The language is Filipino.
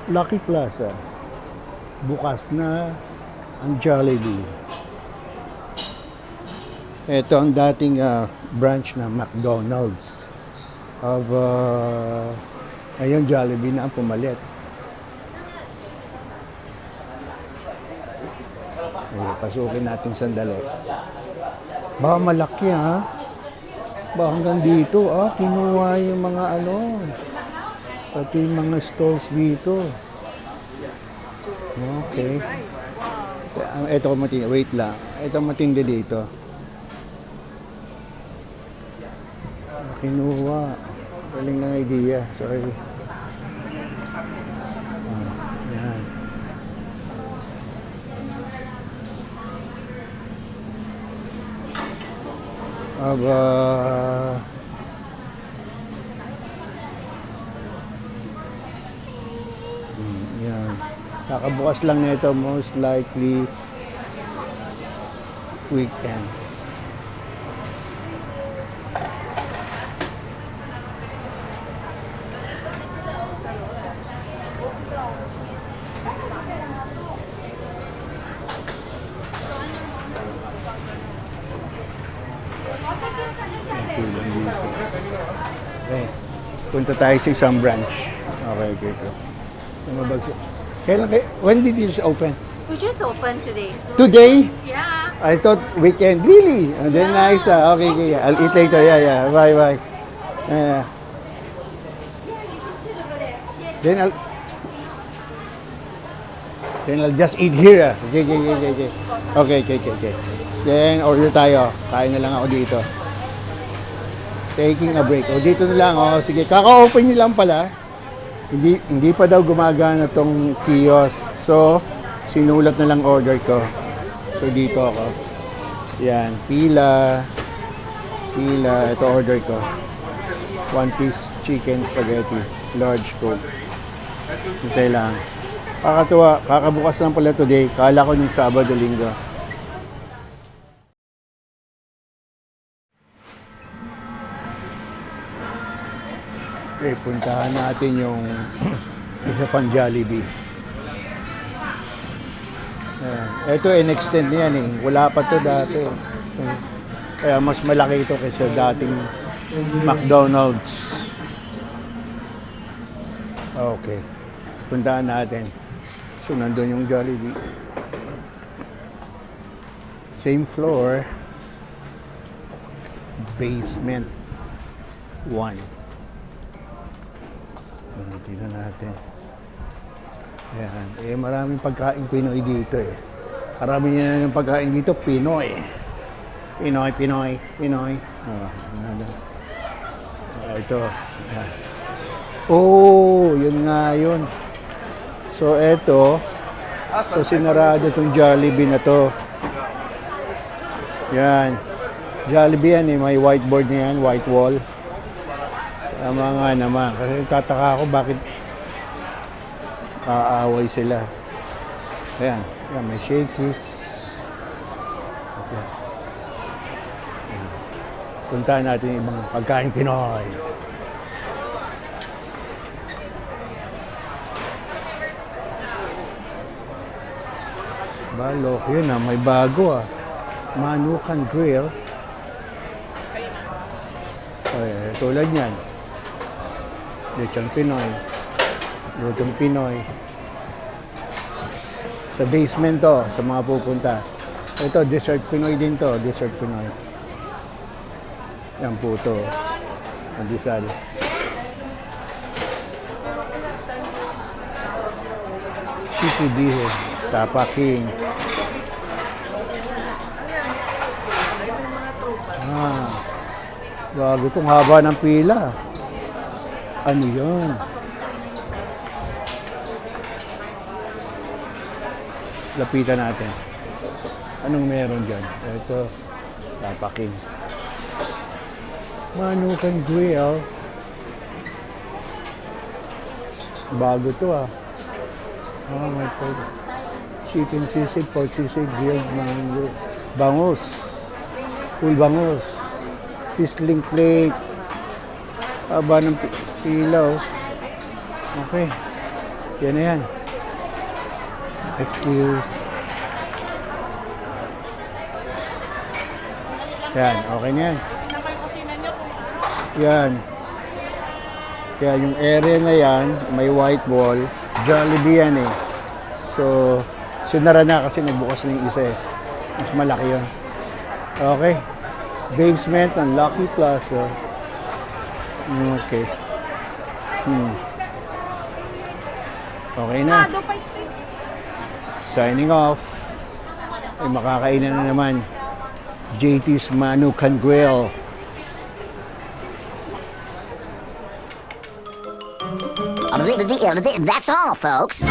Lucky Plaza. Bukas na ang Jollibee. Ito ang dating branch ng McDonald's. Ngayon Jollibee na ang pumalit. Pasukin natin sandali. Baka malaki ha. Baka hanggang dito kinuha yung mga pati yung mga stalls dito. Okay. Ito matindi. Wait lang. Ito matindi dito. Kinuha. Galing ng idea. Sorry. Yan. Yan. Kakabukas lang nito, most likely weekend. Okay. Punta tayo sa isang branch. Okay. When did you open? We just opened today. Today? Yeah. I thought weekend. Really? And then nice. Okay. I'll eat later. Yeah. Bye. Yeah, you can sit over there. Yes. Then I'll just eat here. Okay. Then order tayo. Kain na lang ako dito. Taking a break. Dito na lang. Sige. Kaka-open nyo lang pala. Hindi pa daw gumagana tong kiosk. So, sinulat na lang order ko. So, dito ako. Yan. Pila. Ito order ko. 1 piece chicken spaghetti. Large Coke. Hintay lang. Kakatuwa. Kakabukas lang pala today. Kala ko nung Sabado, Linggo. Okay, puntahan natin yung isa pang Jollibee. Ito, in-extend niyan eh. Wala pa to dati. Kaya mas malaki ito kaysa dating McDonald's. Okay. Puntahan natin. So, nandun yung Jollibee. Same floor. Basement 1. Tignan natin. Yan. Maraming pagkain Pinoy dito eh. Marami niya ng pagkain dito, Pinoy. Pinoy. Ito. Yan. Yun nga yun. So, eto. So, sinarado itong Jollibee na to. Yan. Jollibee yan eh. May whiteboard na yan, white wall. Tama nga naman. Kasi tataka ako bakit aaway sila. Ayan. May Shakey's. Okay. Puntahan natin yung ibang pagkain Pinoy. Balok. Yun may bago Manukan Grill. Tulad yan. Lechon Pinoy. Lutong Pinoy. Sa basement to, sa mga pupunta. Ito, dessert Pinoy din to. Dessert Pinoy. Yan po to. Pandesal. Chicky Bihe. Tapa King. Bago itong haba ng pila. Ano yun? Lapitan natin. Anong meron dyan? Ito, tapaking. Manukan Grill. Bago to may chicken sisig, pork sisig, grilled mango. Bangus. Full bangus. Sizzling plate. Haba ng pila Okay. Yan na yan. Excuse. Yan, okay na yan. Yan. Kaya yung area na yan, may white wall. Jollibee yan eh. So, sinara na kasi nagbukas na yung isa eh. Mas malaki yun. Okay. Basement ng Lucky Plaza. Okay. Okay na. Signing off. Ay, makakainan na naman. JT's Manukan Grill. That's all, folks.